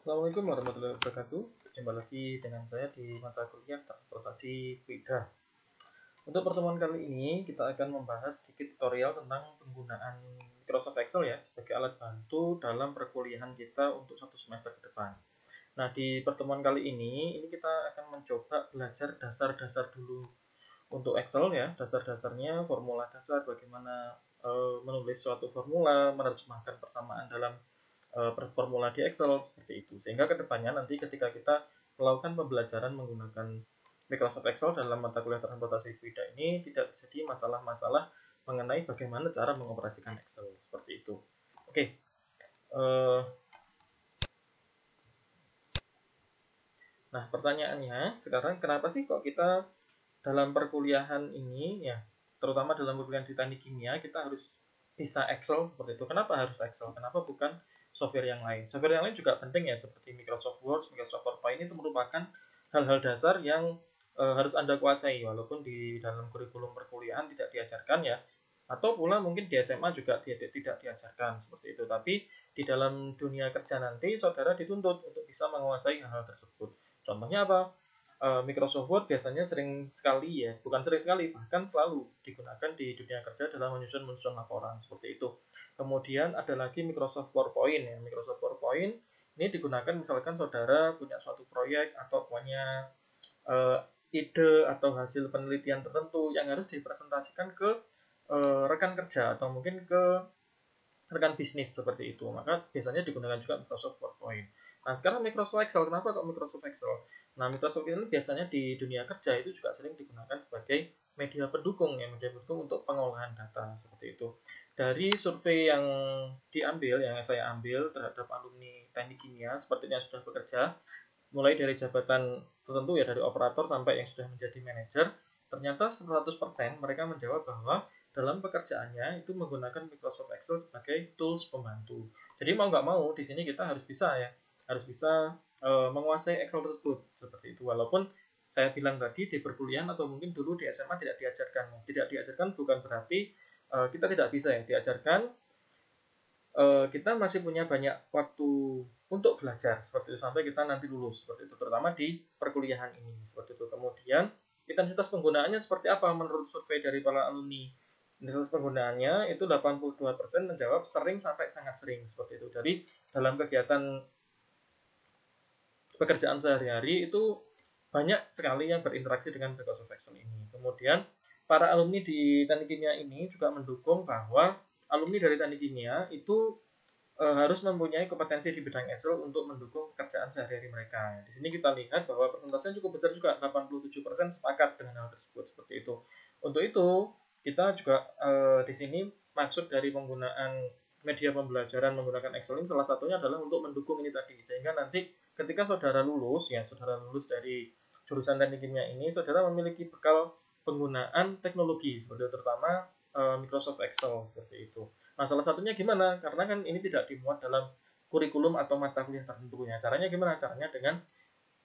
Assalamualaikum warahmatullahi wabarakatuh. Jumpa lagi dengan saya di mata kuliah transportasi FIDA. Untuk pertemuan kali ini kita akan membahas sedikit tutorial tentang penggunaan Microsoft Excel ya sebagai alat bantu dalam perkuliahan kita untuk 1 semester ke depan. Nah, di pertemuan kali ini kita akan mencoba belajar dasar-dasar dulu untuk Excel ya, dasar-dasarnya, formula dasar, bagaimana menulis suatu formula, menerjemahkan persamaan dalam formula di Excel seperti itu. Sehingga kedepannya nanti ketika kita melakukan pembelajaran menggunakan Microsoft Excel dalam mata kuliah transportasi FIDA ini tidak terjadi masalah-masalah mengenai bagaimana cara mengoperasikan Excel seperti itu. Oke. Nah, pertanyaannya sekarang kenapa sih kok kita dalam perkuliahan ini ya, terutama dalam perkuliahan di teknik kimia kita harus bisa Excel seperti itu. Kenapa harus Excel? Kenapa bukan software yang lain? Software yang lain juga penting ya, seperti Microsoft Word, Microsoft PowerPoint itu merupakan hal-hal dasar yang harus Anda kuasai, walaupun di dalam kurikulum perkuliahan tidak diajarkan ya, atau pula mungkin di SMA juga tidak diajarkan seperti itu. Tapi di dalam dunia kerja nanti saudara dituntut untuk bisa menguasai hal-hal tersebut. Contohnya apa? Microsoft Word biasanya sering sekali ya, bukan sering sekali, bahkan selalu digunakan di dunia kerja dalam menyusun laporan seperti itu. Kemudian ada lagi Microsoft PowerPoint ya. Microsoft PowerPoint ini digunakan misalkan saudara punya suatu proyek atau punya ide atau hasil penelitian tertentu yang harus dipresentasikan ke rekan kerja atau mungkin ke rekan bisnis seperti itu. Maka biasanya digunakan juga Microsoft PowerPoint. Nah, sekarang Microsoft Excel. Kenapa kok Microsoft Excel? Nah, Microsoft Excel biasanya di dunia kerja itu juga sering digunakan sebagai media pendukung ya, media pendukung untuk pengolahan data seperti itu. Dari survei yang diambil, yang saya ambil terhadap alumni teknik kimia sepertinya sudah bekerja, mulai dari jabatan tertentu ya, dari operator sampai yang sudah menjadi manajer, ternyata 100% mereka menjawab bahwa dalam pekerjaannya itu menggunakan Microsoft Excel sebagai tools pembantu. Jadi mau nggak mau di sini kita harus bisa ya, harus bisa menguasai Excel tersebut seperti itu. Walaupun saya bilang tadi di perkuliahan atau mungkin dulu di SMA tidak diajarkan. Tidak diajarkan bukan berarti kita tidak bisa ya, diajarkan. Kita masih punya banyak waktu untuk belajar seperti itu sampai kita nanti lulus seperti itu, terutama di perkuliahan ini seperti itu. Kemudian intensitas penggunaannya seperti apa menurut survei dari para alumni? Intensitas penggunaannya itu 82% menjawab sering sampai sangat sering seperti itu. Jadi dalam kegiatan pekerjaan sehari-hari itu banyak sekali yang berinteraksi dengan Microsoft Excel ini. Kemudian para alumni di teknik kimia ini juga mendukung bahwa alumni dari teknik kimia itu harus mempunyai kompetensi di bidang Excel untuk mendukung pekerjaan sehari-hari mereka. Di sini kita lihat bahwa persentasenya cukup besar juga, 87% sepakat dengan hal tersebut seperti itu. Untuk itu, kita juga di sini maksud dari penggunaan media pembelajaran menggunakan Excel ini salah satunya adalah untuk mendukung ini tadi, sehingga nanti ketika saudara lulus dari jurusan teknik kimia ini, saudara memiliki bekal penggunaan teknologi seperti terutama Microsoft Excel seperti itu. Nah, salah satunya gimana? Karena kan ini tidak dimuat dalam kurikulum atau mata kuliah tertentu ya. Caranya gimana? Caranya dengan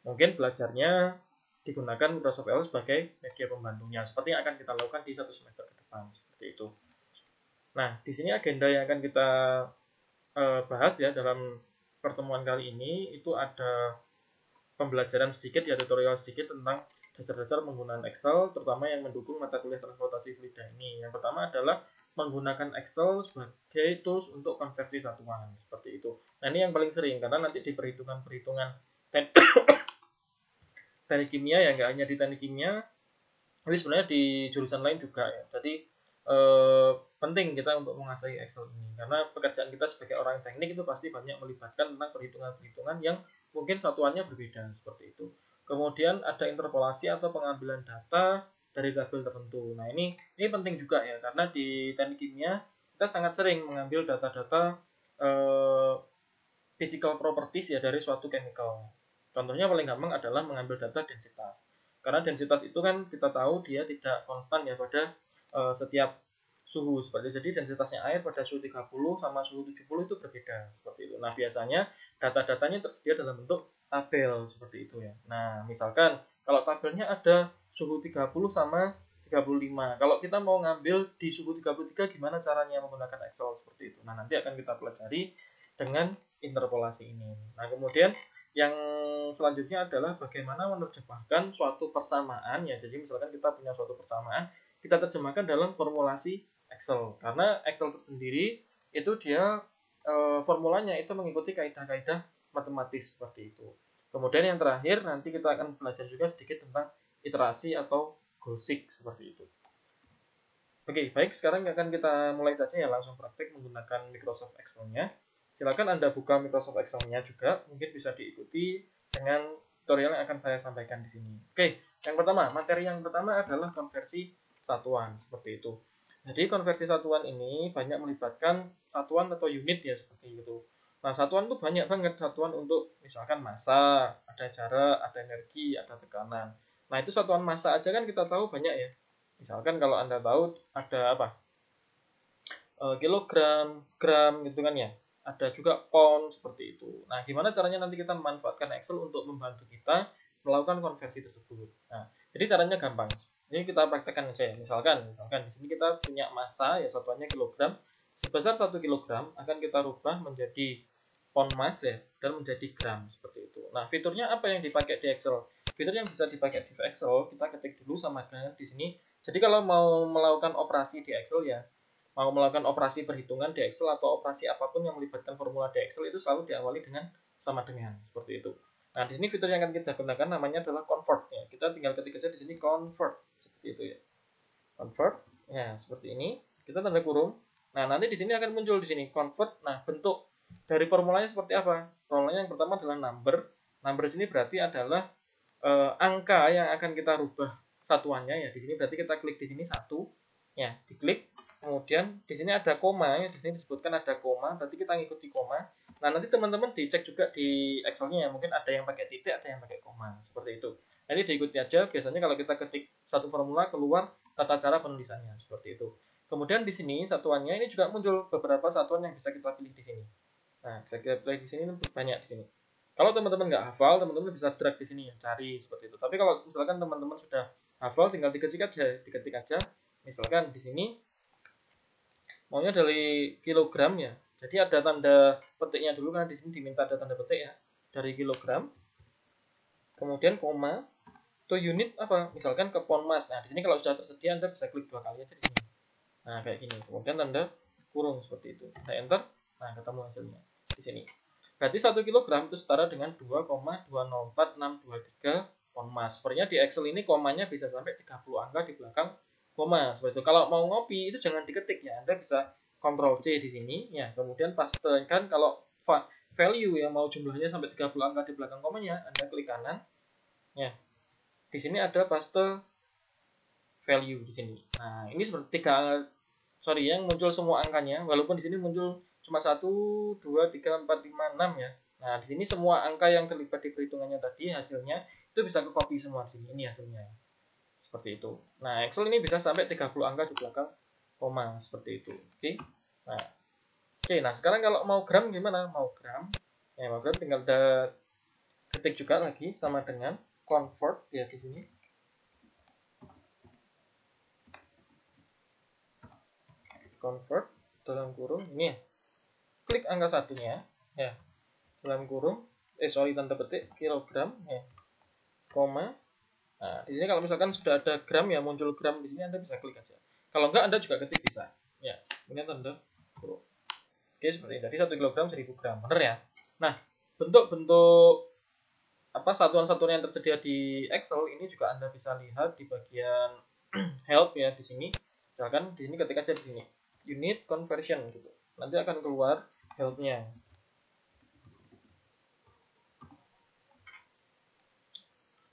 mungkin belajarnya digunakan Microsoft Excel sebagai media pembantunya, seperti yang akan kita lakukan di 1 semester ke depan seperti itu. Nah, di sini agenda yang akan kita bahas ya dalam pertemuan kali ini itu ada pembelajaran sedikit ya, tutorial sedikit tentang dasar-dasar penggunaan Excel, terutama yang mendukung mata kuliah transportasi FIDA ini. Yang pertama adalah menggunakan Excel sebagai tools untuk konversi satuan seperti itu. Nah, ini yang paling sering karena nanti di perhitungan-perhitungan teknik kimia ya, nggak hanya di teknik kimia, tapi sebenarnya di jurusan lain juga ya. Jadi penting kita untuk menguasai Excel ini karena pekerjaan kita sebagai orang teknik itu pasti banyak melibatkan tentang perhitungan-perhitungan yang mungkin satuannya berbeda seperti itu. Kemudian ada interpolasi atau pengambilan data dari tabel tertentu. Nah, ini penting juga ya karena di teknik kimia kita sangat sering mengambil data-data physical properties ya dari suatu chemical. Contohnya paling gampang adalah mengambil data densitas. Karena densitas itu kan kita tahu dia tidak konstan ya pada setiap suhu seperti itu. Jadi densitasnya air pada suhu 30 sama suhu 70 itu berbeda seperti itu. Nah, biasanya data-datanya tersedia dalam bentuk tabel seperti itu ya. Nah, misalkan kalau tabelnya ada suhu 30 sama 35. Kalau kita mau ngambil di suhu 33 gimana caranya menggunakan Excel seperti itu. Nah, nanti akan kita pelajari dengan interpolasi ini. Nah, kemudian yang selanjutnya adalah bagaimana menerjemahkan suatu persamaan ya. Jadi misalkan kita punya suatu persamaan, kita terjemahkan dalam formulasi Excel. Karena Excel tersendiri itu dia formulanya itu mengikuti kaidah-kaidah matematis seperti itu. Kemudian yang terakhir nanti kita akan belajar juga sedikit tentang iterasi atau goal seek seperti itu. Oke, baik, sekarang akan kita mulai saja ya, langsung praktik menggunakan Microsoft Excel-nya. Silakan Anda buka Microsoft Excel-nya juga, mungkin bisa diikuti dengan tutorial yang akan saya sampaikan di sini. Oke, yang pertama, materi yang pertama adalah konversi satuan, seperti itu. Jadi konversi satuan ini banyak melibatkan satuan atau unit ya, seperti itu. Nah, satuan itu banyak banget, satuan untuk misalkan massa, ada jarak, ada energi, ada tekanan. Nah, itu satuan massa aja kan kita tahu banyak ya. Misalkan kalau Anda tahu ada apa? Kilogram, gram gitu kan ya. Ada juga pound seperti itu. Nah, gimana caranya nanti kita memanfaatkan Excel untuk membantu kita melakukan konversi tersebut. Nah, jadi caranya gampang. Ini kita praktekkan aja ya. Misalkan di sini kita punya massa ya, satuannya kilogram. Sebesar 1 kilogram akan kita rubah menjadi pound mass ya, dan menjadi gram seperti itu. Nah, fiturnya apa yang dipakai di Excel? Fitur yang bisa dipakai di Excel, kita ketik dulu sama dengan di sini. Jadi kalau mau melakukan operasi di Excel ya, mau melakukan operasi perhitungan di Excel atau operasi apapun yang melibatkan formula di Excel itu selalu diawali dengan sama dengan seperti itu. Nah, di sini fitur yang akan kita gunakan namanya adalah convert ya. Kita tinggal ketik aja di sini convert seperti itu ya. Convert ya, seperti ini. Kita tanda kurung. Nah, nanti di sini akan muncul di sini convert. Nah, bentuk dari formulanya seperti apa? Formulanya yang pertama adalah number. Number di sini berarti adalah angka yang akan kita rubah satuannya ya. Di sini berarti kita klik di sini 1 ya, diklik. Kemudian di sini ada koma ya, di sini disebutkan ada koma, berarti kita ngikuti koma. Nah, nanti teman-teman dicek juga di Excel-nya ya, mungkin ada yang pakai titik, ada yang pakai koma, seperti itu. Jadi diikuti aja, biasanya kalau kita ketik satu formula keluar tata cara penulisannya, seperti itu. Kemudian di sini satuannya ini juga muncul beberapa satuan yang bisa kita pilih di sini. Nah, bisa kita pilih di sini banyak di sini. Kalau teman-teman nggak hafal, teman-teman bisa drag di sini ya, cari seperti itu. Tapi kalau misalkan teman-teman sudah hafal, tinggal diketik aja. Misalkan di sini maunya dari kilogram ya. Jadi ada tanda petiknya dulu karena di sini diminta ada tanda petik ya. Dari kilogram. Kemudian koma. Itu unit apa? Misalkan ke pound mass. Nah, di sini kalau sudah tersedia Anda bisa klik 2 kali aja di sini. Nah, kayak gini. Kemudian tanda kurung seperti itu. Saya enter. Nah, ketemu hasilnya di sini. Berarti 1 kilogram itu setara dengan 2,204623 pound mass. Sebenarnya di Excel ini komanya bisa sampai 30 angka di belakang koma seperti itu. Kalau mau ngopi itu jangan diketik ya. Anda bisa Ctrl C di sini ya. Kemudian pastekan kalau value yang mau jumlahnya sampai 30 angka di belakang komanya, Anda klik kanan. Ya. Di sini ada paste value di sini. Nah, ini seperti yang muncul semua angkanya, walaupun di sini muncul cuma 1 2 3 4 5 6 ya. Nah, di sini semua angka yang terlibat di perhitungannya tadi hasilnya itu bisa ke copy semua di sini. Ini hasilnya. Seperti itu. Nah, Excel ini bisa sampai 30 angka di belakang koma seperti itu. Oke. Nah, sekarang kalau mau gram gimana? Mau gram tinggal ketik juga lagi sama dengan convert ya di sini. Convert dalam kurung ini ya. Klik angka satunya ya. Dalam kurung tanda petik kilogram ya. Koma. Nah, di sini kalau misalkan sudah ada gram ya, muncul gram di sini Anda bisa klik aja. Kalau enggak Anda juga ketik bisa. Ya, kemudian tanda kurung. Oke, seperti ini. Tadi 1 kilogram 1000 gram. Benar ya? Nah, bentuk-bentuk satuan-satuan yang tersedia di Excel ini juga Anda bisa lihat di bagian help ya di sini. Misalkan di sini ketik aja di sini unit conversion gitu. Nanti akan keluar help-nya.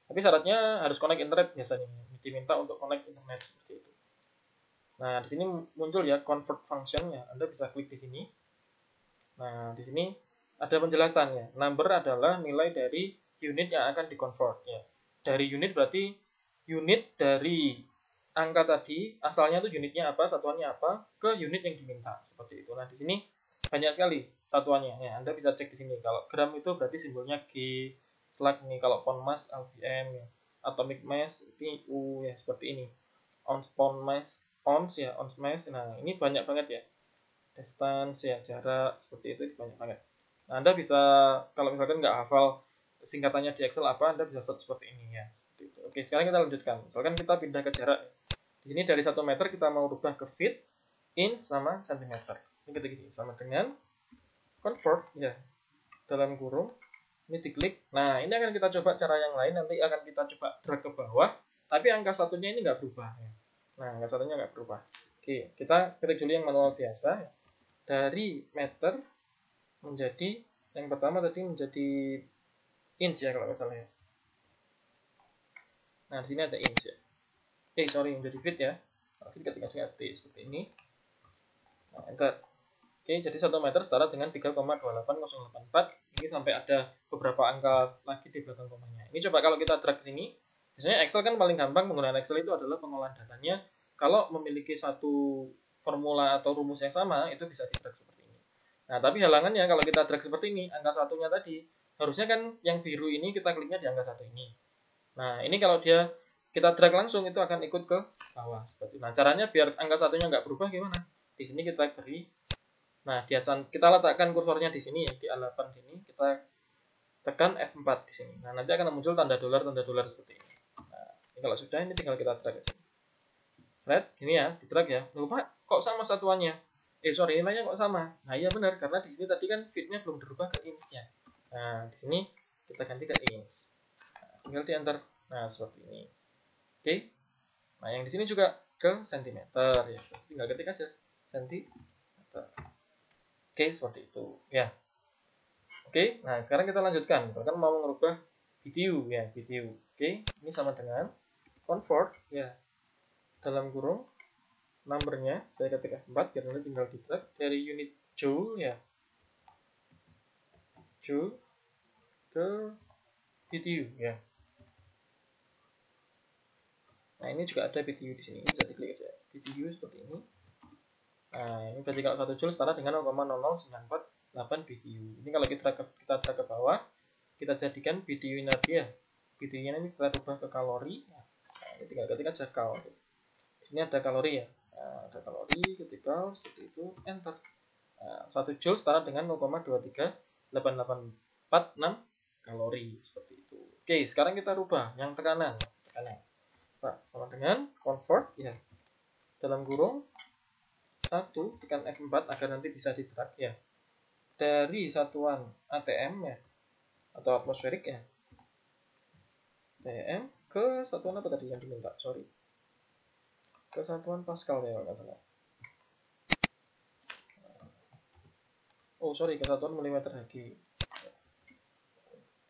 Tapi syaratnya harus connect internet biasanya. Diminta untuk connect internet seperti itu. Nah, di sini muncul ya convert function ya. Anda bisa klik di sini. Nah, di sini ada penjelasannya. Number adalah nilai dari unit yang akan di-convert ya. Dari unit berarti unit dari angka tadi, asalnya tuh unitnya apa, satuannya apa, ke unit yang diminta seperti itu. Nah, di sini banyak sekali satuannya ya. Anda bisa cek di sini. Kalau gram itu berarti simbolnya G, slag nih. Kalau pound mass LBM ya. Atomic mass PU ya seperti ini. Ounce pound mass, ounce ya, ounce mass. Nah, ini banyak banget ya. Distance ya, jarak seperti itu banyak banget. Nah, Anda bisa, kalau misalkan nggak hafal singkatannya di Excel apa, Anda bisa search seperti ini ya. Oke, sekarang kita lanjutkan. Misalkan kita pindah ke jarak. Di sini dari 1 meter kita mau rubah ke feet, inch sama centimeter. Ini kita gini, sama dengan convert ya. Dalam kurung, ini diklik. Nah, ini akan kita coba cara yang lain, nanti akan kita coba drag ke bawah, tapi angka satunya ini nggak berubah ya. Nah, angka satunya nggak berubah. Oke, kita ketik dulu yang manual biasa. Dari meter menjadi, yang pertama tadi menjadi inch ya kalau nggak salah ya. Nah, di sini ada inch ya. Sorry, menjadi feet ya. Feet ketika T seperti ini. Nah, enter. Oke, jadi 1 meter setara dengan 3,28084. Ini sampai ada beberapa angka lagi di belakang komanya. Ini coba kalau kita drag ke sini. Biasanya Excel kan paling gampang menggunakan Excel itu adalah pengolahan datanya. Kalau memiliki satu formula atau rumus yang sama, itu bisa di drag seperti ini. Nah, tapi halangannya kalau kita drag seperti ini, angka satunya tadi, harusnya kan yang biru ini kita kliknya di angka 1 ini. Nah, ini kalau kita drag langsung itu akan ikut ke bawah seperti. Nah, caranya biar angka satunya nggak berubah gimana? Di sini kita beri, nah kita letakkan kursornya di sini ya, di A8 sini, kita tekan F4 di sini. Nah, nanti akan muncul tanda dolar seperti ini. Nah, ini kalau sudah, ini tinggal kita drag aja. Lihat, ini ya, di drag ya. Loh, Pak, kok sama satuannya? Sorry, nilainya kok sama? Nah, iya benar, karena di sini tadi kan fitnya belum dirubah ke inch-nya. Nah, di sini kita ganti ke inch. Nah, tinggal di enter. Nah, seperti ini. Oke. Nah, yang di sini juga ke sentimeter ya. Tinggal ketik aja sentimeter. Oke, seperti itu ya. Oke, nah sekarang kita lanjutkan. Misalkan mau mengubah video ya, video. Oke, ini sama dengan convert ya. Dalam kurung numbernya saya ketik F4 biar nanti tinggal di drag dari unit joule ya. Joule ke video ya. Nah, ini juga ada video di sini. Bisa diklik aja. Video seperti ini. Nah, ini berarti kalau 1 joule setara dengan 0,00948 BTU. Ini kalau kita drag ke bawah, kita jadikan BTU ini ya. BTU ini kita rubah ke kalori. Nah, ini tinggal ketik aja kal. Di sini ada kalori ya. Nah, ada kalori, ketika seperti itu, enter. Nah, 1 joule setara dengan 0,23886 kalori seperti itu. Oke, sekarang kita rubah yang tekanan. Nah, sama dengan convert ya. Dalam kurung 1 tekan F4 agar nanti bisa di drag ya. Dari satuan ATM ya atau atmosferik ya. ATM ke satuan apa tadi yang diminta? Sorry. Ke satuan Pascal ya kalau salah. Oh, sorry, ke satuan milimeter Hg.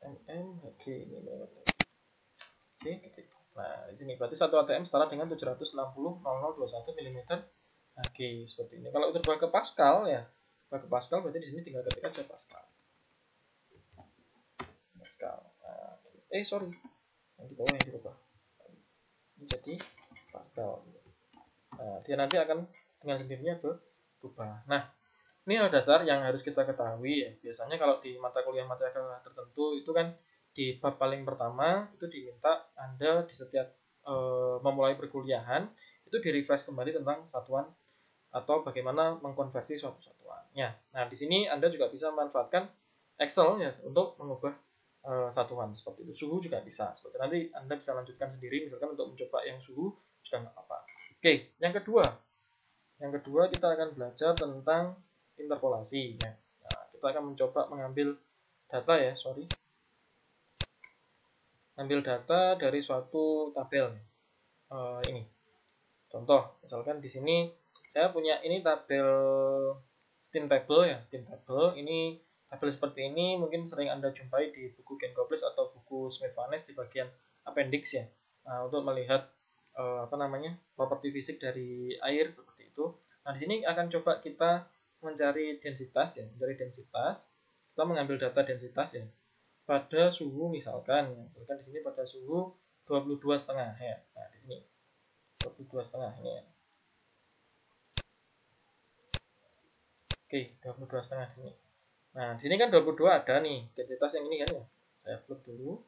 Hg ini milimeter Hg. Oke, ketik. Nah, di sini berarti 1 ATM setara dengan 760,0021 mm Hg seperti ini. Kalau berubah ke Pascal ya, berubah ke Pascal berarti di sini tinggal ketik aja Pascal. Pascal. Nah, sorry, yang di bawah yang dirubah. Ini jadi Pascal. Nah, dia nanti akan dengan sendirinya berubah. Nah, ini hal dasar yang harus kita ketahui ya. Biasanya kalau di mata kuliah tertentu itu kan di bab paling pertama itu diminta Anda di setiap memulai perkuliahan itu di-refresh kembali tentang satuan atau bagaimana mengkonversi suatu satuannya. Nah, di sini Anda juga bisa memanfaatkan Excel ya untuk mengubah satuan seperti itu. Suhu juga bisa. Seperti nanti Anda bisa lanjutkan sendiri misalkan untuk mencoba yang suhu juga nggak apa-apa. Oke, yang kedua. Yang kedua kita akan belajar tentang interpolasi ya. Nah, kita akan mencoba mengambil data ya, ambil data dari suatu tabel. Ini contoh, misalkan di sini saya punya ini tabel steam table ya, steam table. Ini tabel seperti ini mungkin sering Anda jumpai di buku Genkoplis atau buku Smith-Vaness di bagian appendix ya. Nah, untuk melihat properti fisik dari air seperti itu. Nah, di sini akan coba kita mencari densitas ya, kita mengambil data densitas ya pada suhu misalkan di sini pada suhu 22,5 ya. Nah, di sini 22,5 ini ya. Oke, 22,5 di sini. Nah, di sini kan 22 ada nih densitas yang ini kan ya. Saya flip dulu.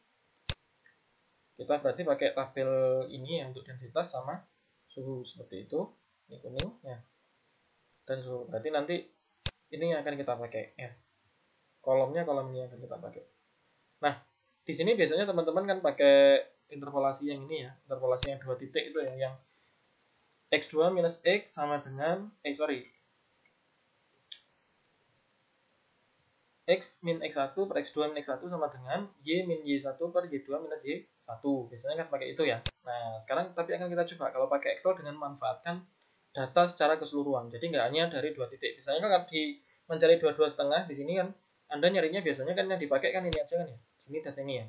Kita berarti pakai tabel ini ya untuk densitas sama suhu seperti itu. Ini kuning ya. Dan suhu. Berarti nanti ini yang akan kita pakai ya. kolomnya kolom ini yang akan kita pakai. Nah, di sini biasanya teman-teman kan pakai interpolasi yang ini ya, interpolasi yang 2 titik itu ya, yang x2 minus x sama dengan x min x1 per x2 min x1 sama dengan y min y1 per y2 minus y1. Biasanya kan pakai itu ya. Nah, sekarang tapi akan kita coba kalau pakai Excel dengan memanfaatkan data secara keseluruhan. Jadi nggak hanya dari 2 titik. Misalnya kan di mencari 22 setengah di sini kan Anda nyarinya biasanya kan yang dipakai kan ini aja kan ya. Sini data ini ya.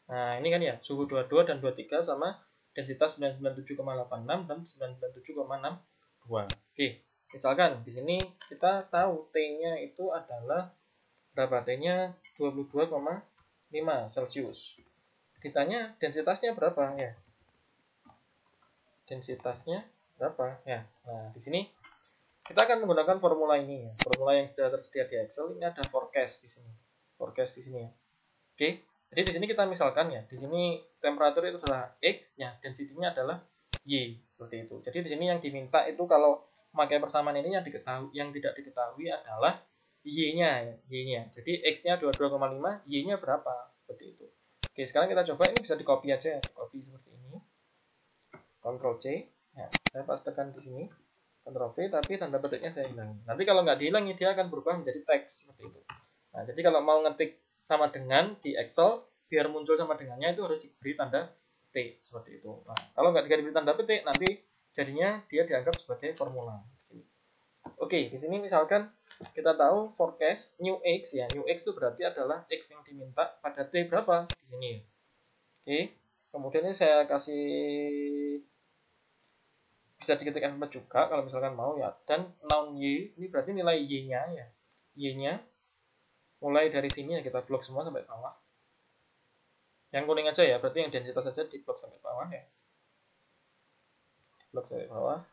Nah, ini kan ya, suhu 22 dan 23 sama densitas 997,86 dan 997,62. Oke, misalkan di sini kita tahu T-nya itu adalah berapa? T-nya 22,5 Celcius. Ditanya densitasnya berapa ya? Densitasnya berapa ya? Nah, di sini kita akan menggunakan formula ini ya. Formula yang sudah tersedia di Excel. Ini ada forecast di sini. Forecast di sini ya. Oke. Jadi di sini kita misalkan ya, di sini temperatur itu adalah X-nya, density-nya adalah Y, seperti itu. Jadi di sini yang diminta itu kalau memakai persamaan ini yang diketahui, yang tidak diketahui adalah Y-nya, Y-nya. Jadi X-nya 22,5, Y-nya berapa? Seperti itu. Oke, sekarang kita coba ini bisa di-copy aja ya, copy seperti ini. Ctrl C. Ya, saya pastekan di sini. Ctrl V, tapi tanda petiknya saya hilangi. Nanti kalau nggak dihilangi, dia akan berubah menjadi teks seperti itu. Nah, jadi kalau mau ngetik sama dengan di Excel, biar muncul sama dengannya itu harus diberi tanda petik seperti itu. Nah, kalau nggak diberi tanda petik, nanti jadinya dia dianggap sebagai formula. Oke, di sini misalkan kita tahu forecast new x ya, new x itu berarti adalah x yang diminta pada t berapa di sini. Oke, kemudian ini saya kasih bisa diketik F4 juga kalau misalkan mau ya. Dan noun y ini berarti nilai y-nya ya, y-nya mulai dari sini ya, kita blok semua sampai bawah. Yang kuning aja ya, berarti yang densitas saja di blok sampai bawah ya. Blok sampai bawah.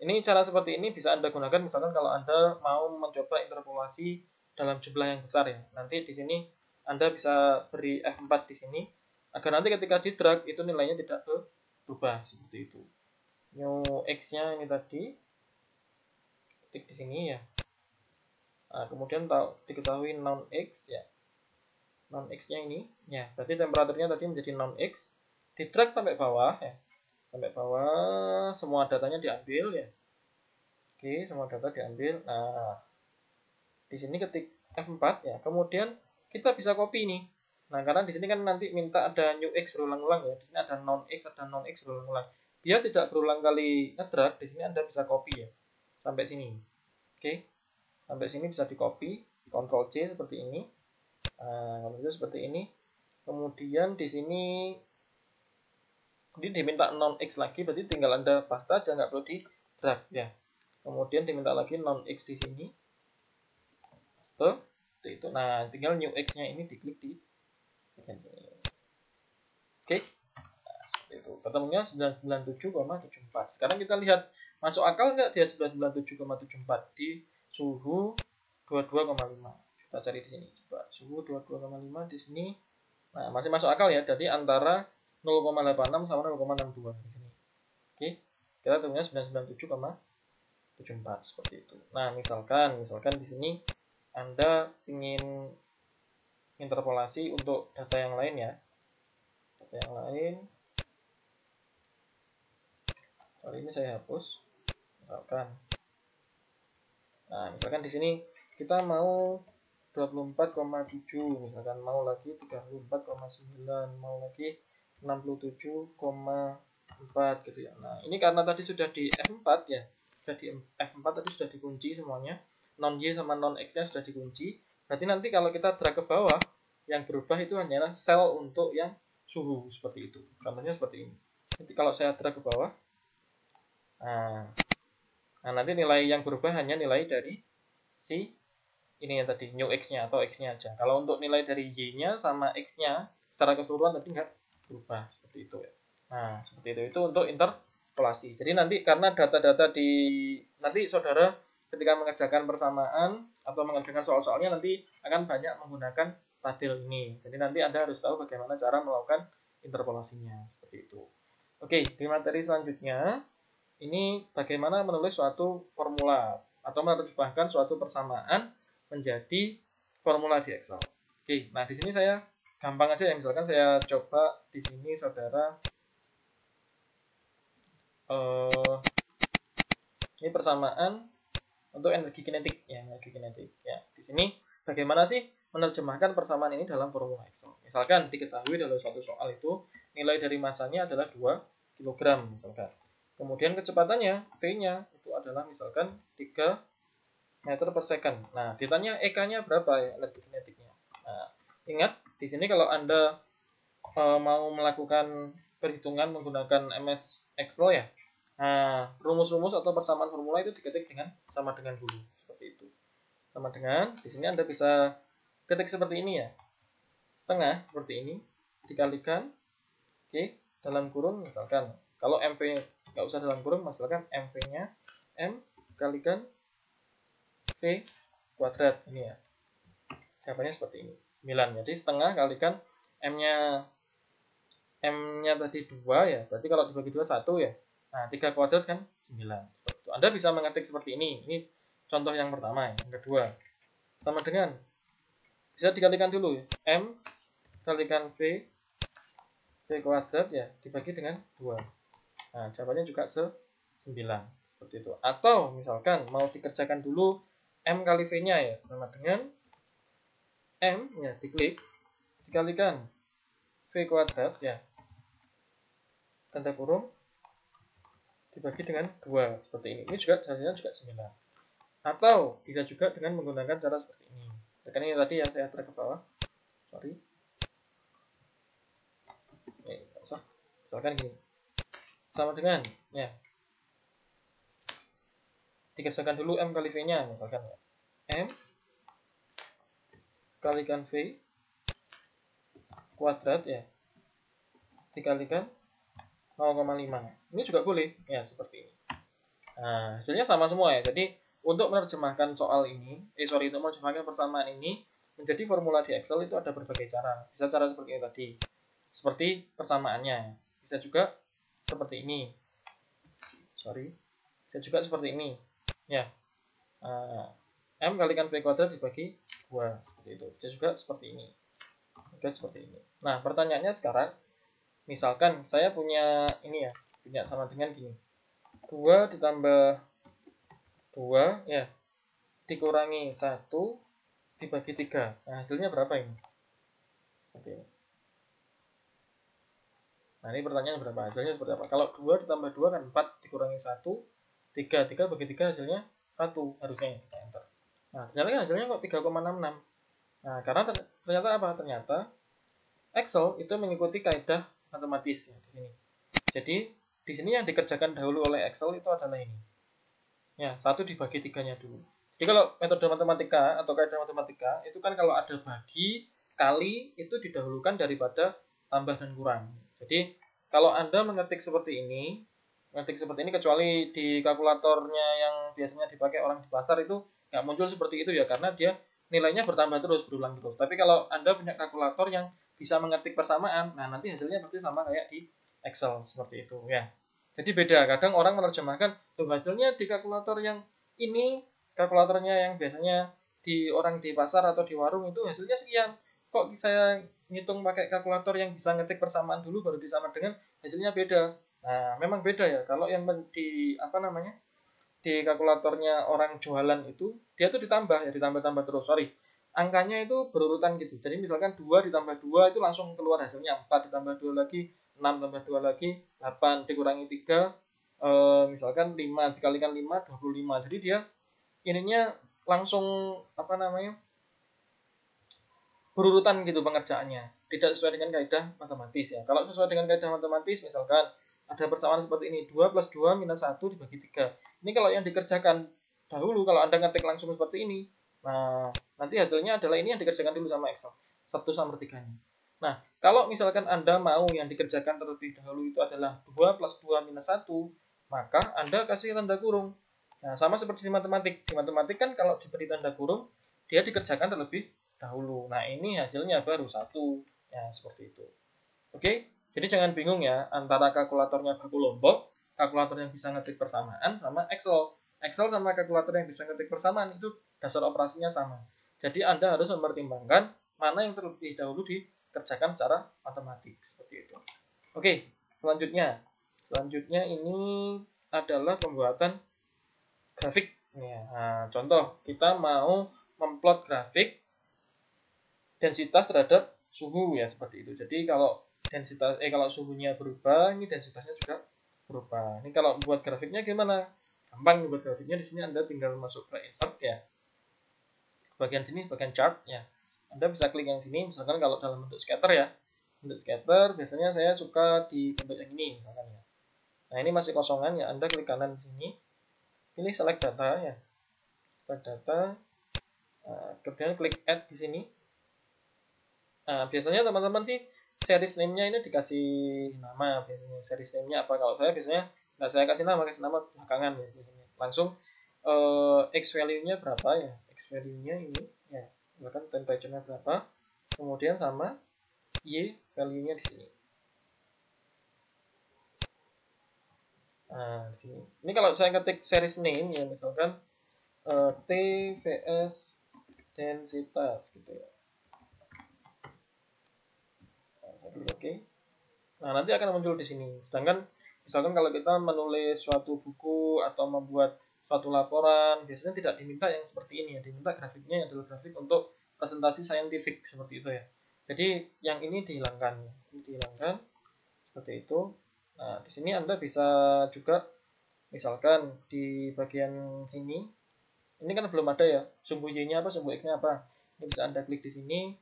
Ini cara seperti ini bisa Anda gunakan misalkan kalau Anda mau mencoba interpolasi dalam jumlah yang besar ya. Nanti di sini Anda bisa beri F4 di sini agar nanti ketika di drag itu nilainya tidak berubah seperti itu. New X-nya ini tadi ketik di sini ya. Nah, kemudian diketahui non X ya. Non X-nya ini ya, berarti temperaturnya tadi menjadi non X. Di drag sampai bawah ya. Sampai bawah semua datanya diambil ya. Oke, semua data diambil. Nah, di sini ketik F4 ya. Kemudian kita bisa copy nih. Nah, karena di sini kan nanti minta ada new X berulang-ulang ya. Di sini ada non X, ada non X berulang-ulang. Biar tidak berulang kali ngedrag, di sini Anda bisa copy ya. Sampai sini. Oke. Sampai sini bisa di copy, Ctrl C seperti ini. Nah, kemudian seperti ini. Kemudian di sini ini diminta non X lagi, berarti tinggal Anda paste aja, nggak perlu di drag ya. Kemudian diminta lagi non X di sini. Paste, itu. Nah, tinggal new X-nya ini diklik di bagian sini. Oke. Nah, seperti itu. Ketemunya 997,74. Sekarang kita lihat masuk akal nggak dia 997,74 di suhu 22,5. Kita cari di sini. Coba suhu 22,5 di sini. Nah, masih masuk akal ya. Jadi antara 0,86 sama 0,62 di sini. Oke. Kita temunya 997,74 seperti itu. Nah, misalkan di sini Anda ingin interpolasi untuk data yang lain ya. Data yang lain. Kali ini saya hapus. Misalkan. Nah, misalkan di sini kita mau 24,7, misalkan mau lagi 34,9, mau lagi 67,4 gitu ya. Nah, ini karena tadi sudah di F4 ya. Sudah di F4 tadi sudah dikunci semuanya. Non Y sama non X-nya sudah dikunci. Berarti nanti kalau kita drag ke bawah, yang berubah itu hanyalah sel untuk yang suhu seperti itu. Contohnya seperti ini. Nanti kalau saya drag ke bawah, nah nanti nilai yang berubah hanya nilai dari si ini yang tadi new X-nya atau X-nya aja. Kalau untuk nilai dari Y-nya sama X-nya secara keseluruhan tadi nggak berubah seperti itu ya. Nah, seperti itu untuk interpolasi. Jadi nanti karena data-data di nanti saudara ketika mengerjakan persamaan atau mengerjakan soal-soalnya nanti akan banyak menggunakan tabel ini. Jadi nanti Anda harus tahu bagaimana cara melakukan interpolasinya seperti itu. Oke, di materi selanjutnya ini bagaimana menulis suatu formula atau menerjemahkan suatu persamaan menjadi formula di Excel. Oke, nah di sini saya gampang aja ya, misalkan saya coba di sini saudara, ini persamaan untuk energi kinetik ya, energi kinetik ya. Di sini bagaimana sih menerjemahkan persamaan ini dalam formula Excel? Misalkan diketahui dalam suatu soal itu nilai dari masanya adalah 2 kg misalkan. Kemudian kecepatannya V-nya itu adalah misalkan 3 meter per second. Nah, ditanya EK-nya berapa ya, energi kinetiknya. Nah, ingat di sini kalau Anda mau melakukan perhitungan menggunakan MS Excel ya, nah, rumus-rumus atau persamaan formula itu diketik dengan sama dengan dulu, seperti itu. Sama dengan, di sini Anda bisa ketik seperti ini ya, setengah seperti ini, dikalikan, oke, dalam kurung misalkan, kalau MV nggak usah dalam kurung, misalkan MV-nya M dikalikan V kuadrat, ini ya, jawabannya seperti ini, 9, jadi setengah kalikan M-nya tadi 2 ya, berarti kalau dibagi 2, 1 ya. Nah, 3 kuadrat kan 9. Seperti itu. Anda bisa mengetik seperti ini. Ini contoh yang pertama. Yang kedua, sama dengan, bisa dikalikan dulu ya. M kalikan V kuadrat ya, dibagi dengan 2. Nah, jawabannya juga 9. Seperti itu. Atau misalkan mau dikerjakan dulu M kali V-nya ya, sama dengan M ya, diklik, dikalikan V kuadrat ya, tanda kurung, dibagi dengan 2 seperti ini. Ini juga hasilnya juga 9. Atau bisa juga dengan menggunakan cara seperti ini. Tekan ini tadi yang saya drag ke bawah. Sorry. Misalkan gini. Sama dengan ya. Dikerjakan dulu M kali V-nya misalkan ya. M kalikan V kuadrat ya, dikalikan 0,5. Ini juga boleh ya, seperti ini. Nah, hasilnya sama semua ya. Jadi untuk menerjemahkan soal ini, untuk menerjemahkan persamaan ini menjadi formula di Excel itu ada berbagai cara. Bisa cara seperti ini tadi, seperti persamaannya. Bisa juga seperti ini. Bisa juga seperti ini. Ya. M kalikan V kuadrat dibagi 2. Seperti itu. Bisa juga seperti ini. Juga seperti ini. Nah, pertanyaannya sekarang, misalkan saya punya ini ya, punya sama dengan gini. 2 ditambah 2 ya, dikurangi 1 dibagi 3. Nah, hasilnya berapa ini? Oke. Nah, ini pertanyaan berapa? Hasilnya seperti apa? Kalau 2 ditambah 2 kan 4 dikurangi 1, 3 bagi 3 hasilnya 1 harusnya. Enter. Nah, ternyata hasilnya kok 3,66. Nah, karena ternyata apa? Ternyata Excel itu mengikuti kaidah matematis ya di sini. Jadi di sini yang dikerjakan dahulu oleh Excel itu adalah ini. Ya, 1 dibagi 3-nya dulu. Jadi kalau metode matematika atau kaidah matematika itu kan kalau ada bagi, kali itu didahulukan daripada tambah dan kurang. Jadi kalau Anda mengetik seperti ini kecuali di kalkulatornya yang biasanya dipakai orang di pasar itu nggak muncul seperti itu ya, karena dia nilainya bertambah terus, berulang terus. Tapi kalau Anda punya kalkulator yang bisa mengetik persamaan, nah nanti hasilnya pasti sama kayak di Excel seperti itu ya. Jadi beda, kadang orang menerjemahkan tuh hasilnya di kalkulator yang ini, kalkulatornya yang biasanya di orang di pasar atau di warung itu hasilnya sekian. Kok saya ngitung pakai kalkulator yang bisa ngetik persamaan dulu baru disama dengan, hasilnya beda. Nah, memang beda ya. Kalau yang di di kalkulatornya orang jualan itu dia tuh ditambah ya, ditambah-tambah terus. Angkanya itu berurutan gitu. Jadi misalkan 2 ditambah 2 itu langsung keluar hasilnya 4, ditambah 2 lagi 6, tambah 2 lagi 8, dikurangi 3 misalkan 5 dikalikan 5 25. Jadi dia ininya langsung berurutan gitu pengerjaannya. Tidak sesuai dengan kaidah matematis ya. Kalau sesuai dengan kaidah matematis misalkan ada persamaan seperti ini, 2 plus 2 minus 1 dibagi 3. Ini kalau yang dikerjakan dahulu, kalau Anda ngetik langsung seperti ini, nah nanti hasilnya adalah ini yang dikerjakan dulu sama Excel, 1/3-nya. Nah, kalau misalkan Anda mau yang dikerjakan terlebih dahulu itu adalah 2 plus 2 minus 1, maka Anda kasih tanda kurung. Nah, sama seperti di matematik. Di matematik kan kalau diberi tanda kurung, dia dikerjakan terlebih dahulu. Nah, ini hasilnya baru 1. Ya, seperti itu. Oke? Jadi jangan bingung ya antara kalkulatornya baku Lombok, kalkulator yang bisa ngetik persamaan, sama Excel. Excel sama kalkulator yang bisa ngetik persamaan itu dasar operasinya sama. Jadi Anda harus mempertimbangkan mana yang terlebih dahulu dikerjakan secara matematik seperti itu. Oke, selanjutnya ini adalah pembuatan grafik. Nah, contoh kita mau memplot grafik densitas terhadap suhu ya seperti itu. Jadi kalau kalau suhunya berubah, ini densitasnya juga berubah. Ini kalau membuat grafiknya gimana? Gampang membuat grafiknya. Di sini Anda tinggal masuk ke insert ya. Bagian sini bagian chart ya. Anda bisa klik yang sini, misalkan kalau dalam bentuk scatter ya. Bentuk scatter biasanya saya suka di bentuk yang ini misalkan ya. Nah, ini masih kosongan ya, Anda klik kanan di sini. Pilih select data ya. Select data. Kemudian klik add di sini. Nah, biasanya teman-teman sih series name-nya ini dikasih nama biasanya. Series name-nya apa? Kalau saya biasanya nggak saya kasih nama belakangan ya biasanya. Langsung X value-nya berapa ya? X value-nya ini ya. Misalkan temperature-nya berapa? Kemudian sama Y value-nya di sini. Nah, di sini. Ini kalau saya ketik series name ya misalkan TVS densitas gitu ya. Oke. Nah, nanti akan muncul di sini. Sedangkan misalkan kalau kita menulis suatu buku atau membuat suatu laporan, biasanya tidak diminta yang seperti ini ya. Diminta grafiknya adalah grafik untuk presentasi saintifik seperti itu ya. Jadi yang ini dihilangkan. Ini dihilangkan seperti itu. Nah, di sini Anda bisa juga misalkan di bagian sini. Ini kan belum ada ya. Sumbu Y-nya apa, sumbu X-nya apa. Ini bisa Anda klik di sini.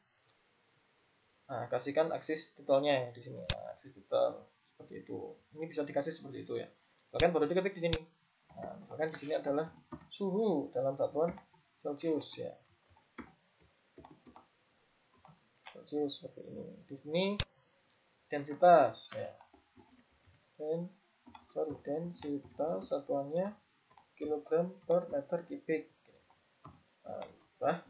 Nah, kasihkan aksis titelnya ya di sini. Nah, aksis titel seperti itu. Ini bisa dikasih seperti itu ya. Bahkan baru diketik di sini. Nah, misalkan di sini adalah suhu dalam satuan Celcius ya. Celcius seperti ini. Di sini densitas ya. Densitas satuannya kilogram per meter kubik. Nah,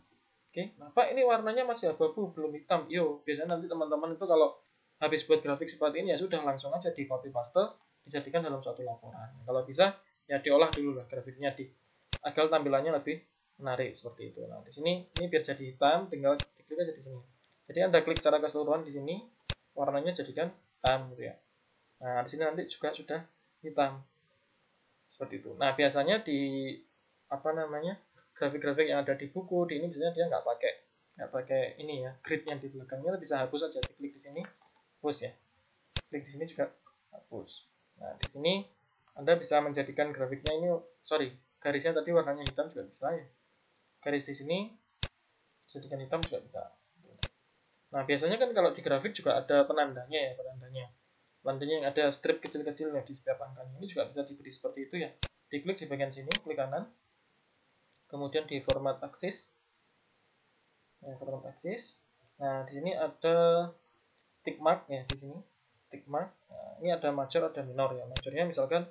Oke, Pak ini warnanya masih abu-abu, belum hitam. Yo, biasanya nanti teman-teman itu kalau habis buat grafik seperti ini ya sudah langsung aja di copy paste, dijadikan dalam suatu laporan. Kalau bisa ya diolah dulu lah grafiknya agar tampilannya lebih menarik seperti itu. Nah, di sini ini biar jadi hitam, tinggal diklik aja di sini. Jadi Anda klik secara keseluruhan di sini, warnanya jadikan hitam gitu ya. Nah, di sini nanti juga sudah hitam. Seperti itu. Nah, biasanya di grafik-grafik yang ada di buku di ini biasanya dia nggak pakai ini ya grid yang di belakangnya, bisa hapus aja, diklik di sini hapus ya, klik di sini juga hapus. Nah, di sini Anda bisa menjadikan grafiknya ini garisnya tadi warnanya hitam juga bisa ya, garis di sini jadikan hitam juga bisa. Nah, biasanya kan kalau di grafik juga ada penandanya ya, penandanya yang ada strip kecil-kecil ya di setiap angkanya, ini juga bisa diberi seperti itu ya. Diklik di bagian sini, klik kanan, kemudian di format aksis. Nah, di sini ada tick mark ya, di sini tick mark. Nah, ini ada major, ada minor ya. Majornya misalkan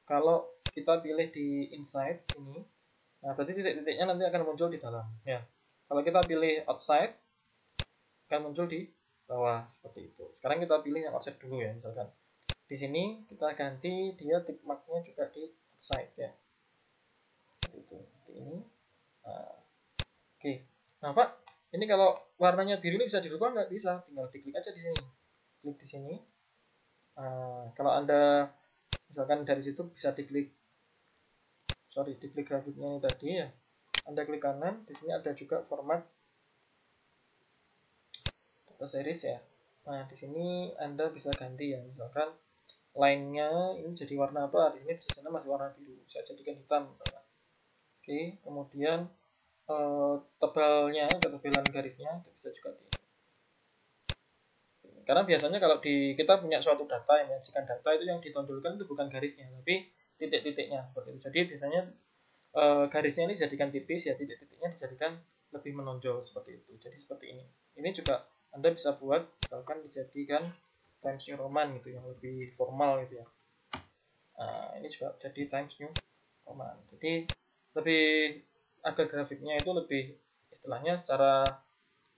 kalau kita pilih di inside ini, nah berarti titik-titiknya nanti akan muncul di dalam ya. Kalau kita pilih outside akan muncul di bawah seperti itu. Sekarang kita pilih yang outside dulu ya, misalkan di sini kita ganti dia tick marknya juga di outside ya. Seperti itu. Seperti ini. Nah, oke. Nah, Pak, ini kalau warnanya biru ini bisa dirubah nggak? Bisa, tinggal diklik aja di sini. Klik di sini. Kalau Anda misalkan dari situ bisa diklik grafiknya ini tadi ya. Anda klik kanan, di sini ada juga format data series ya. Nah, di sini Anda bisa ganti ya, misalkan line-nya ini jadi warna apa? Di sini di sana masih warna biru, saya jadikan hitam misalkan. Oke, kemudian tebalnya, ketebalan garisnya bisa juga di. Karena biasanya kalau kita punya suatu data, yang menyajikan data itu yang ditonjolkan itu bukan garisnya, tapi titik-titiknya seperti itu. Jadi biasanya garisnya ini dijadikan tipis ya, titik-titiknya dijadikan lebih menonjol seperti itu. Jadi seperti ini. Ini juga Anda bisa buat misalkan dijadikan Times New Roman gitu yang lebih formal gitu ya. Nah, ini juga jadi Times New Roman. Jadi lebih agar grafiknya itu lebih istilahnya secara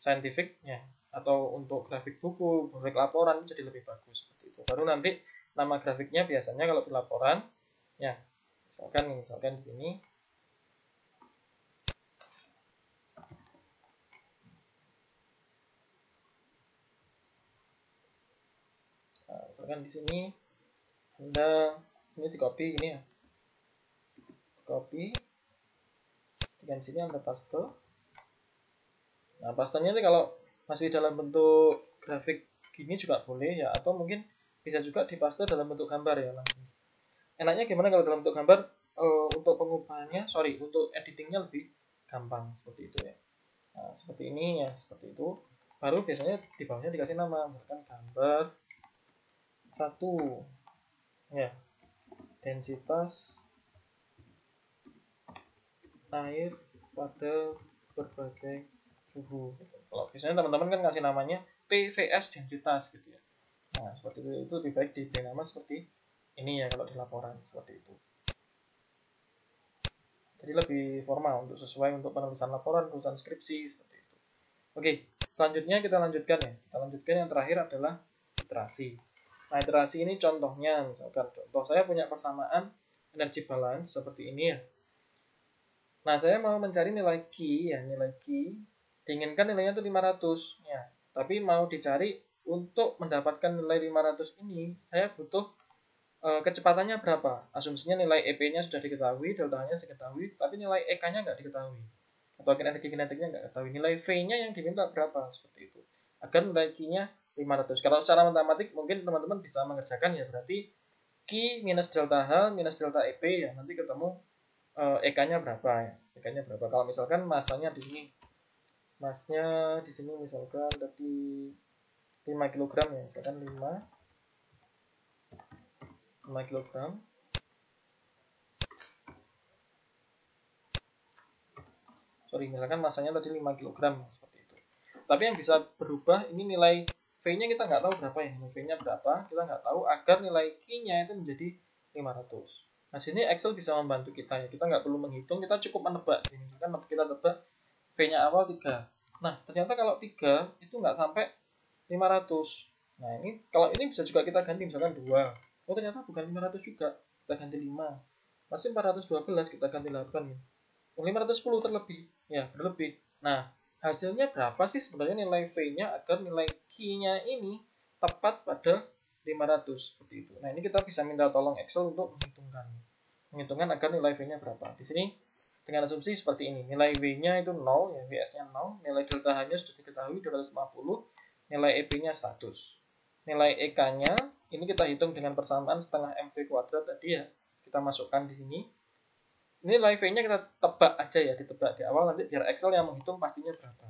saintifik ya, atau untuk grafik buku, grafik laporan jadi lebih bagus seperti itu. Baru nanti nama grafiknya biasanya kalau di laporan ya, misalkan di sini Misalkan di sini Anda ini di copy ini ya. Copy. Di sini Anda paste. Nah, pastanya ini kalau masih dalam bentuk grafik gini juga boleh ya, atau mungkin bisa juga dipaste dalam bentuk gambar ya langsung. Enaknya gimana kalau dalam bentuk gambar? Untuk pengubahannya, untuk editingnya lebih gampang seperti itu ya. Nah, seperti ini ya, seperti itu. Baru biasanya di bawahnya dikasih nama, misalkan gambar 1 ya, densitas air pada berbagai suhu. Kalau biasanya teman-teman kan kasih namanya PVS densitas gitu ya. Nah, seperti itu lebih baik diberi nama seperti ini ya kalau di laporan seperti itu. Jadi lebih formal untuk sesuai untuk penulisan laporan, penulisan skripsi seperti itu. Oke, selanjutnya kita lanjutkan ya. Kita lanjutkan yang terakhir adalah iterasi. Nah, iterasi ini contohnya, misalkan contoh saya punya persamaan energi balance seperti ini ya. Nah, saya mau mencari nilai Q ya, nilai Q. Diinginkan nilainya itu 500 ya. Tapi mau dicari untuk mendapatkan nilai 500 ini, saya butuh kecepatannya berapa. Asumsinya nilai EP-nya sudah diketahui, delta-nya diketahui, tapi nilai EK-nya nggak diketahui. Atau energi kinetiknya nggak diketahui. Nilai V-nya yang diminta berapa, seperti itu. Agar nilai Q-nya 500. Kalau secara matematik mungkin teman-teman bisa mengerjakan ya, berarti Q minus delta H minus delta EP ya, nanti ketemu EK-nya berapa ya. EK-nya berapa. Kalau misalkan masanya di sini. Masnya di sini misalkan tadi 5 kg ya, misalkan 5 kg. Misalkan masanya tadi 5 kg seperti itu. Tapi yang bisa berubah ini nilai V-nya kita nggak tahu berapa ya. V-nya berapa, kita nggak tahu, agar nilai Q-nya itu menjadi 500. Nah, sini Excel bisa membantu kita ya. Kita nggak perlu menghitung, kita cukup menebak. Kan kita tebak V-nya awal 3. Nah, ternyata kalau 3 itu nggak sampai 500. Nah, ini kalau ini bisa juga kita ganti misalkan 2. Oh, ternyata bukan 500 juga. Kita ganti 5. Masih 412, kita ganti 8 ya. 510 terlebih. Ya, berlebih. Nah, hasilnya berapa sih sebenarnya nilai V-nya agar nilai Q-nya ini tepat pada 500 seperti itu. Nah, ini kita bisa minta tolong Excel untuk menghitungkan agar nilai V-nya berapa. Di sini dengan asumsi seperti ini. Nilai V-nya itu 0 ya, VS-nya 0, nilai delta H-nya sudah diketahui 250, nilai EP-nya 100. Nilai EK-nya ini kita hitung dengan persamaan setengah MV kuadrat tadi ya. Kita masukkan di sini. Nilai V-nya kita tebak aja ya, ditebak di awal, nanti biar Excel yang menghitung pastinya berapa.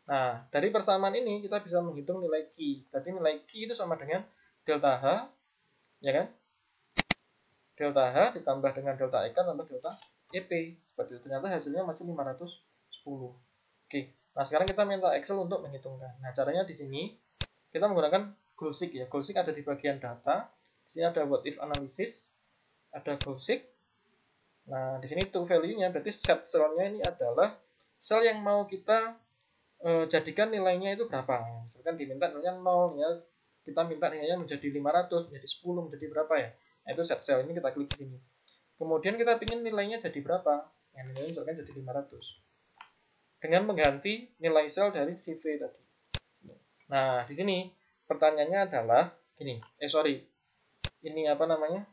Nah, dari persamaan ini kita bisa menghitung nilai Q. Berarti nilai Q itu sama dengan delta H, ya kan? Delta H ditambah dengan delta EK tambah delta EP. Seperti itu. Ternyata hasilnya masih 510. Oke. Nah, sekarang kita minta Excel untuk menghitungkan. Nah, caranya di sini kita menggunakan Goalseek ya. Goalseek ada di bagian data. Di sini ada what if analysis, ada Goalseek. Nah, di sini to value-nya berarti set cell-nya ini adalah sel yang mau kita jadikan nilainya itu berapa. Misalkan diminta nilainya 0 ya, kita minta nilainya menjadi 500, menjadi 10, menjadi berapa ya. Nah, itu set cell ini kita klik di sini. Kemudian kita ingin nilainya jadi berapa? Nah, nilainya misalkan jadi 500. Dengan mengganti nilai sel dari CV tadi. Nah, di sini pertanyaannya adalah gini. Ini apa namanya?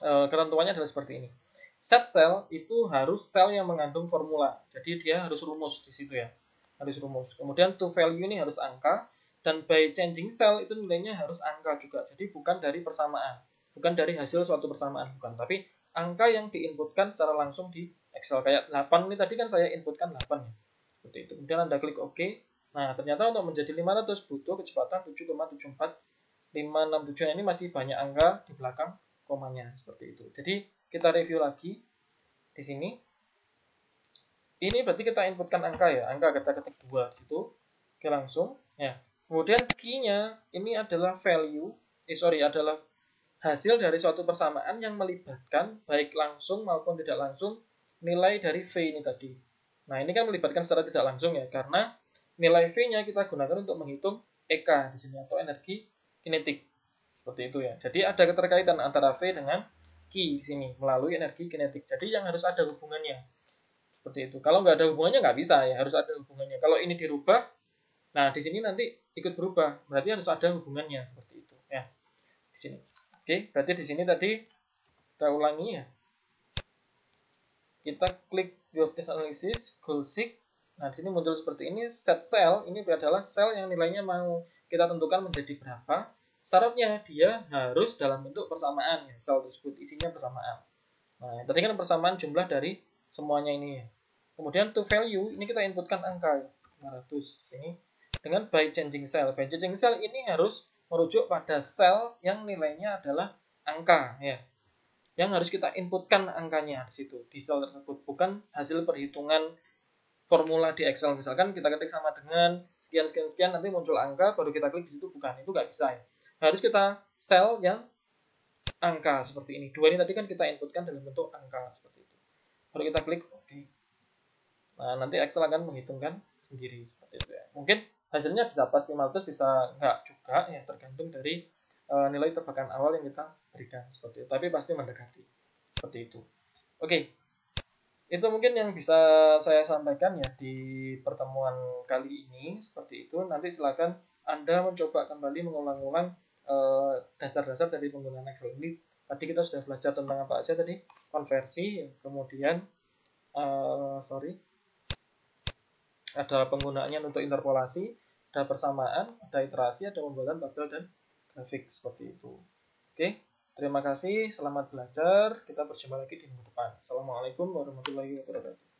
Ketentuannya adalah seperti ini. Set cell itu harus sel yang mengandung formula. Jadi dia harus rumus di situ ya. Harus rumus. Kemudian to value ini harus angka, dan by changing cell itu nilainya harus angka juga. Jadi bukan dari persamaan. Bukan dari hasil suatu persamaan, bukan. Tapi angka yang diinputkan secara langsung di Excel. Kayak 8 ini tadi kan saya inputkan 8 ya. Seperti itu. Kemudian Anda klik OK. Nah, ternyata untuk menjadi 500 butuh kecepatan 7,74 ini masih banyak angka di belakang komanya seperti itu. Jadi kita review lagi di sini. Ini berarti kita inputkan angka ya, angka kita ketik 2 situ. Oke, langsung ya. Kemudian key-nya ini adalah adalah hasil dari suatu persamaan yang melibatkan baik langsung maupun tidak langsung nilai dari V ini tadi. Nah, ini kan melibatkan secara tidak langsung ya, karena nilai V-nya kita gunakan untuk menghitung EK di sini atau energi kinetik. Seperti itu ya. Jadi ada keterkaitan antara V dengan Q di sini melalui energi kinetik. Jadi yang harus ada hubungannya. Seperti itu. Kalau nggak ada hubungannya nggak bisa ya, harus ada hubungannya. Kalau ini dirubah, nah di sini nanti ikut berubah. Berarti harus ada hubungannya seperti itu. sini. Oke, berarti di sini tadi kita ulangi ya. Kita klik Web Test Analysis, goal seek. Nah, di sini muncul seperti ini, set cell. Ini adalah sel yang nilainya mau kita tentukan menjadi berapa. Syaratnya dia harus dalam bentuk persamaan ya, sel tersebut isinya persamaan. Nah, tadi kan persamaan jumlah dari semuanya ini ya. Kemudian to value, ini kita inputkan angka 500 ini dengan by changing cell. By changing cell ini harus merujuk pada sel yang nilainya adalah angka ya. Yang harus kita inputkan angkanya di situ, di sel tersebut, bukan hasil perhitungan formula di Excel. Misalkan kita ketik sama dengan sekian nanti muncul angka baru kita klik di situ, bukan, itu nggak bisa ya. Harus kita sel yang angka seperti ini. Dua ini tadi kan kita inputkan dalam bentuk angka seperti itu. Baru kita klik oke. Nah, nanti Excel akan menghitungkan sendiri seperti itu ya. Mungkin hasilnya bisa pas 500, bisa enggak juga ya, tergantung dari nilai tebakan awal yang kita berikan seperti itu. Tapi pasti mendekati seperti itu. Oke. Itu mungkin yang bisa saya sampaikan ya di pertemuan kali ini seperti itu. Nanti silakan Anda mencoba kembali mengulang-ulang dasar-dasar dari penggunaan Excel ini. Tadi kita sudah belajar tentang apa aja tadi, konversi, kemudian ada penggunaannya untuk interpolasi, ada persamaan, ada iterasi, ada pembuatan tabel dan grafik seperti itu. Oke, terima kasih, selamat belajar. Kita berjumpa lagi di minggu depan. Assalamualaikum warahmatullahi wabarakatuh.